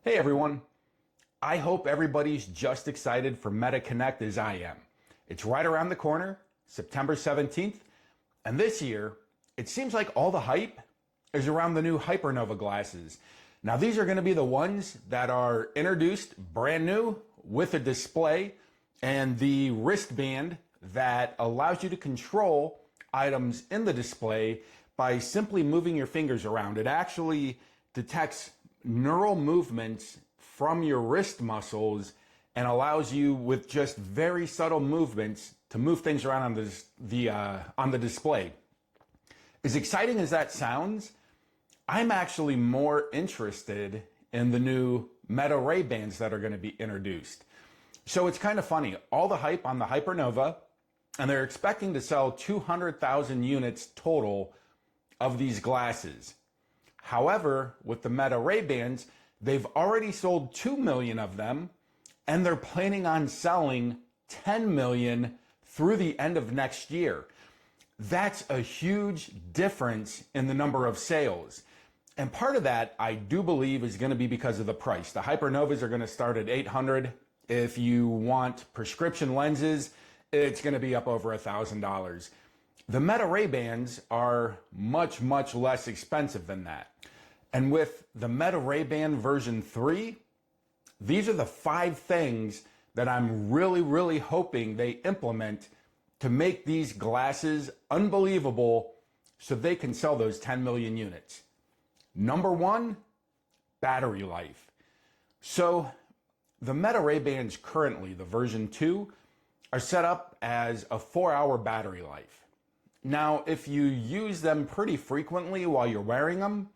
Hey everyone. I hope everybody's just excited for Meta Connect as I am. It's right around the corner, September 17th, and this year, it seems like all the hype is around the new Hypernova glasses. Now these are going to be the ones that are introduced brand new with a display and the wristband that allows you to control items in the display by simply moving your fingers around. It actually detects neural movements from your wrist muscles and allows you with just very subtle movements to move things around on the display. As exciting as that sounds, I'm actually more interested in the new Meta Ray-Bans that are going to be introduced. So it's kind of funny, all the hype on the Hypernova, and they're expecting to sell 200,000 units total of these glasses. However, with the Meta Ray-Bans, they've already sold 2 million of them, and they're planning on selling 10 million through the end of next year. That's a huge difference in the number of sales. And part of that, I do believe, is going to be because of the price. The Hypernovas are going to start at $800. If you want prescription lenses, it's going to be up over $1,000. The Meta Ray-Bans are much, much less expensive than that. And with the Meta Ray-Ban version 3, these are the 5 things that I'm really hoping they implement to make these glasses unbelievable so they can sell those 10 million units. Number 1, battery life. So the Meta Ray-Bans currently, the version 2, are set up as a 4-hour battery life. Now, if you use them pretty frequently while you're wearing them,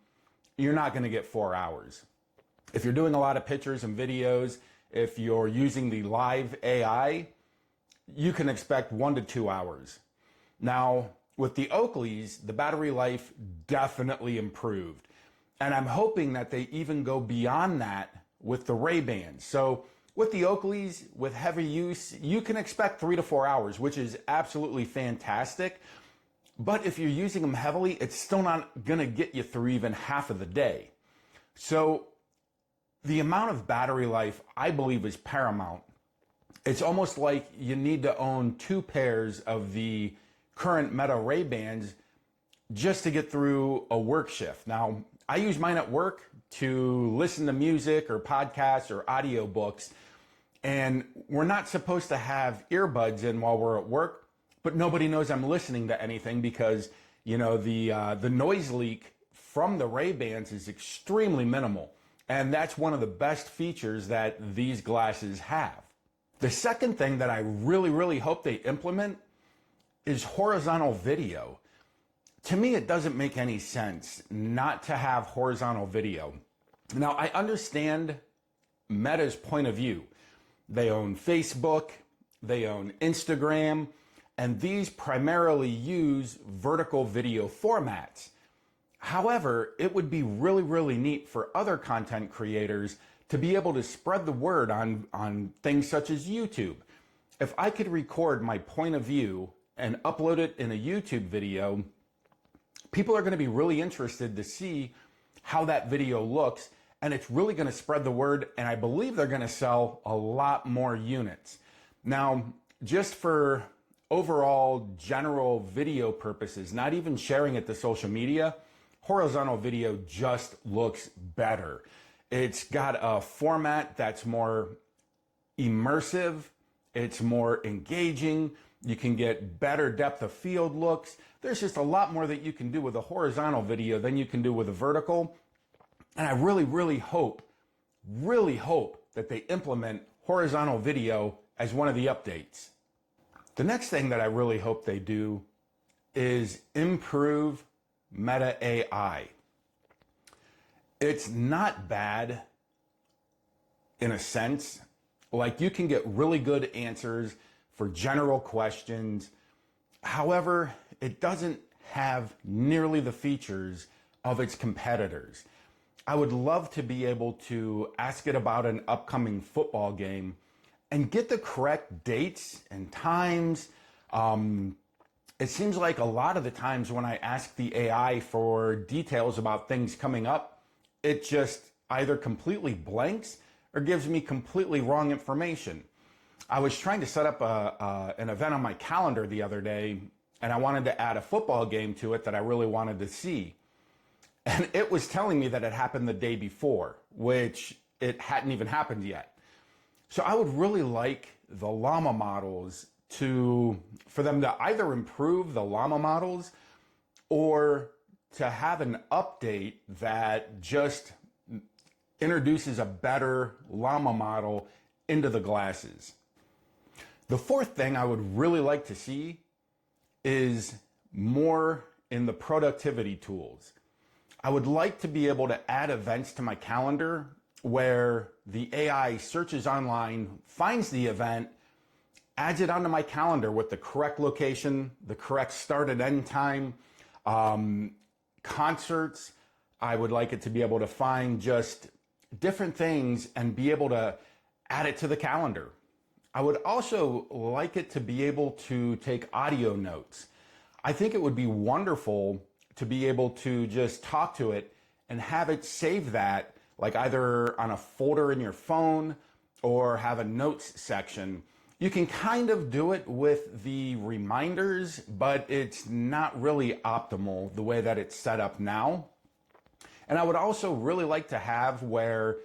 you're not going to get 4 hours. If you're doing a lot of pictures and videos, if you're using the live AI, you can expect 1 to 2 hours. Now, with the Oakleys, the battery life definitely improved. And I'm hoping that they even go beyond that with the Ray-Bans. So with the Oakleys, with heavy use, you can expect 3 to 4 hours, which is absolutely fantastic. But if you're using them heavily, it's still not going to get you through even half of the day. So the amount of battery life, I believe, is paramount. It's almost like you need to own 2 pairs of the current Meta Ray-Bans just to get through a work shift. Now, I use mine at work to listen to music or podcasts or audiobooks, and we're not supposed to have earbuds in while we're at work. But nobody knows I'm listening to anything because, the noise leak from the Ray-Bans is extremely minimal. And that's one of the best features that these glasses have. The second thing that I really hope they implement is horizontal video. To me, it doesn't make any sense not to have horizontal video. Now, I understand Meta's point of view. They own Facebook, they own Instagram, and these primarily use vertical video formats. However, it would be really neat for other content creators to be able to spread the word on things such as YouTube. If I could record my point of view and upload it in a YouTube video, people are going to be really interested to see how that video looks, and it's really going to spread the word, and I believe they're going to sell a lot more units. Now, just for overall general video purposes, not even sharing it to social media, horizontal video just looks better. It's got a format that's more immersive, it's more engaging, you can get better depth of field looks. There's just a lot more that you can do with a horizontal video than you can do with a vertical. And I really hope that they implement horizontal video as one of the updates. The next thing that I really hope they do is improve Meta AI. It's not bad in a sense. Like, you can get really good answers for general questions. However, it doesn't have nearly the features of its competitors. I would love to be able to ask it about an upcoming football game and get the correct dates and times. It seems like a lot of the times when I ask the AI for details about things coming up, it just either completely blanks or gives me completely wrong information. I was trying to set up an event on my calendar the other day, and I wanted to add a football game to it that I really wanted to see. And it was telling me that it happened the day before, which it hadn't even happened yet. So I would really like the llama models for them to either improve the llama models or to have an update that just introduces a better llama model into the glasses. The fourth thing I would really like to see is more in the productivity tools. I would like to be able to add events to my calendar where the AI searches online, finds the event, adds it onto my calendar with the correct location, the correct start and end time, concerts. I would like it to be able to find just different things and be able to add it to the calendar. I would also like it to be able to take audio notes. I think it would be wonderful to be able to just talk to it and have it save that, like either on a folder in your phone or have a notes section. You can kind of do it with the reminders, but it's not really optimal the way that it's set up now. And I would also really like to have where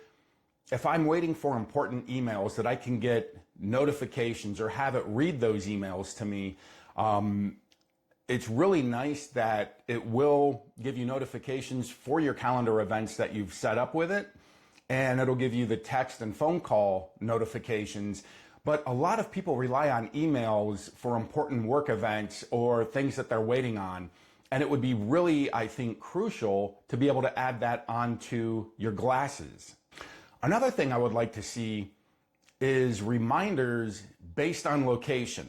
if I'm waiting for important emails that I can get notifications or have it read those emails to me. It's really nice that it will give you notifications for your calendar events that you've set up with it, and it'll give you the text and phone call notifications. But a lot of people rely on emails for important work events or things that they're waiting on. And it would be really, I think, crucial to be able to add that onto your glasses. Another thing I would like to see is reminders based on location.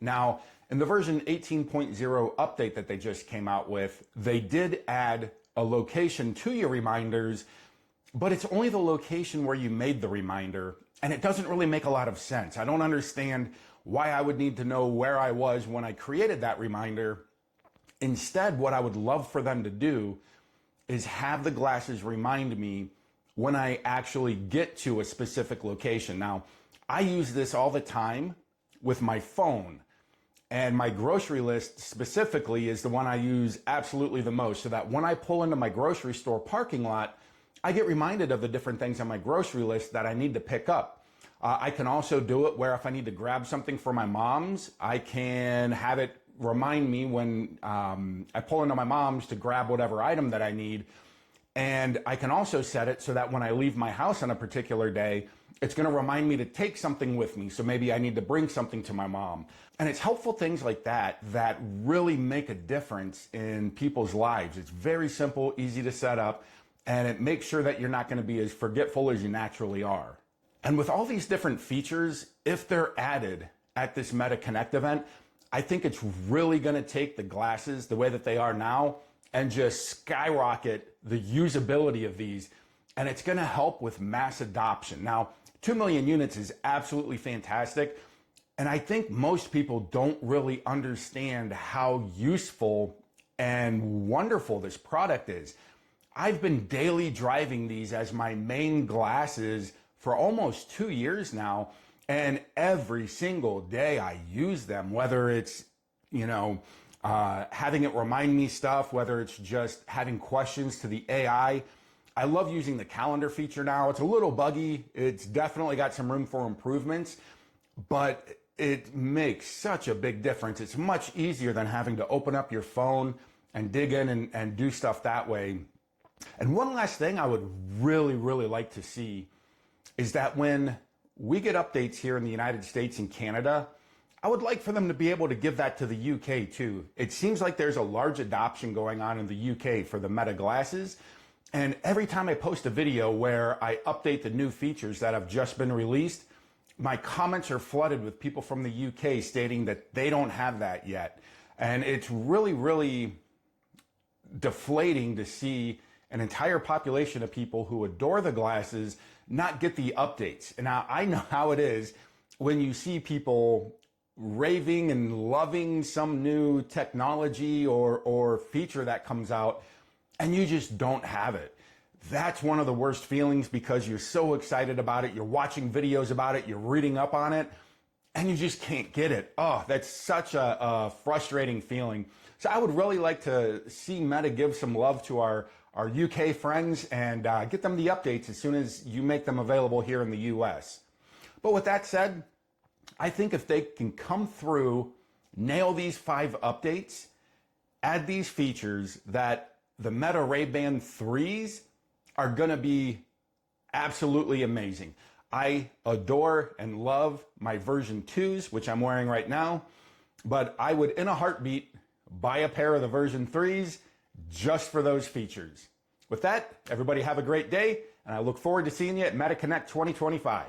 Now, in the version 18.0 update that they just came out with, they did add a location to your reminders, but it's only the location where you made the reminder, and it doesn't really make a lot of sense. I don't understand why I would need to know where I was when I created that reminder. Instead, what I would love for them to do is have the glasses remind me when I actually get to a specific location. Now, I use this all the time with my phone. And my grocery list specifically is the one I use absolutely the most, so that when I pull into my grocery store parking lot, I get reminded of the different things on my grocery list that I need to pick up. I can also do it where if I need to grab something for my mom's, I can have it remind me when I pull into my mom's to grab whatever item that I need. And I can also set it so that when I leave my house on a particular day, it's going to remind me to take something with me. So maybe I need to bring something to my mom. And it's helpful things like that that really make a difference in people's lives. It's very simple, easy to set up, and it makes sure that you're not going to be as forgetful as you naturally are. And with all these different features, if they're added at this Meta Connect event, I think it's really going to take the glasses the way that they are now and just skyrocket the usability of these. And it's going to help with mass adoption. Now, 2 million units is absolutely fantastic. And I think most people don't really understand how useful and wonderful this product is. I've been daily driving these as my main glasses for almost 2 years now. And every single day I use them, whether it's, having it remind me stuff, whether it's just having questions to the AI. I love using the calendar feature now. It's a little buggy. It's definitely got some room for improvements, but it makes such a big difference. It's much easier than having to open up your phone and dig in and do stuff that way. And one last thing I would really, really like to see is that when we get updates here in the United States and Canada, I would like for them to be able to give that to the UK too. It seems like there's a large adoption going on in the UK for the Meta glasses. And every time I post a video where I update the new features that have just been released, my comments are flooded with people from the UK stating that they don't have that yet. And it's really, really deflating to see an entire population of people who adore the glasses not get the updates. And now I know how it is when you see people raving and loving some new technology or feature that comes out and you just don't have it. That's one of the worst feelings because you're so excited about it. You're watching videos about it. You're reading up on it and you just can't get it. Oh, that's such a frustrating feeling. So I would really like to see Meta give some love to our UK friends and get them the updates as soon as you make them available here in the US. But with that said, I think if they can come through, nail these 5 updates, add these features, that the Meta Ray-Ban 3s are going to be absolutely amazing. I adore and love my version 2s, which I'm wearing right now, but I would, in a heartbeat, buy a pair of the version 3s just for those features. With that, everybody have a great day, and I look forward to seeing you at MetaConnect 2025.